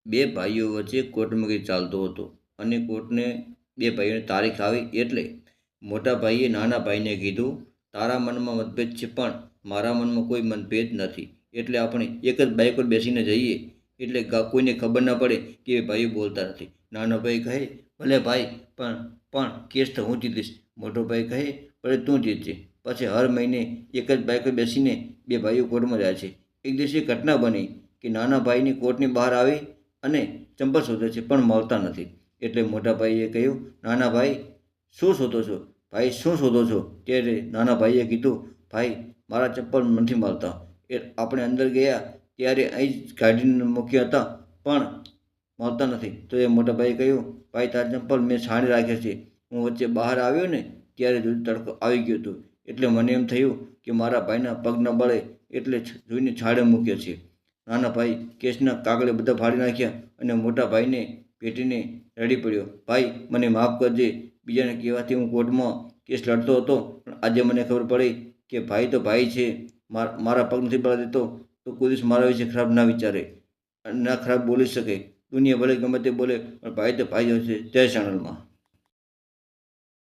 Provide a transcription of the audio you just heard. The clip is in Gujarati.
બે ભાઈઓ વચ્ચે કોર્ટમગી ચાલતો હતો અને કોર્ટને બે ભાઈઓની તારીખ આવી એટલે મોટા ભાઈએ નાના ભાઈને કીધું, તારા મનમાં મતભેદ છે પણ મારા મનમાં કોઈ મતભેદ નથી. એટલે આપણે એક જ બાઇક પર બેસીને જઈએ એટલે કોઈને ખબર ના પડે કે એ ભાઈઓ બોલતા નથી. નાનો ભાઈ કહે, ભલે ભાઈ, પણ કેસ તો હું જીતીશ. મોટો ભાઈ કહે, ભલે તું જીતજે. પછી હર મહિને એક જ બાઇક પર બેસીને બે ભાઈઓ કોર્ટમાં જાય છે. એક દિવસે એક ઘટના બની કે નાના ભાઈની કોર્ટની બહાર આવી અને ચંપલ શોધે છે પણ મળતા નથી. એટલે મોટા ભાઈએ કહ્યું, નાના ભાઈ શું શોધો છો? ભાઈ શું શોધો છો? ત્યારે નાના ભાઈએ કીધું, ભાઈ મારા ચપ્પલ નથી મળતા. એ આપણે અંદર ગયા ત્યારે અહીં જ કાઢીને મૂક્યા હતા પણ મળતા નથી. તો એ મોટા ભાઈએ કહ્યું, ભાઈ તારા ચપ્પલ મેં છાણી રાખ્યા છે. હું વચ્ચે બહાર આવ્યો ને ત્યારે તડકો આવી ગયો હતો એટલે મને એમ થયું કે મારા ભાઈના પગ ન બળે એટલે જોઈને છાડે મૂક્યા છે. નાના ભાઈ કેસના કાગળે બધા ફાડી નાખ્યા અને મોટા ભાઈને પેટીને રડી પડ્યો, ભાઈ મને માફ કરજે. બીજાને કહેવાથી હું કોર્ટમાં કેસ લડતો હતો પણ આજે મને ખબર પડી કે ભાઈ તો ભાઈ છે. મારા પગ નથી પડવા દેતો તો કોઈ દિવસ મારા વિશે ખરાબ ના વિચારે, ના ખરાબ બોલી શકે. દુનિયા ભલે ગમે તે બોલે પણ ભાઈ તો ભાઈ હશે. જય સાણંદમાં.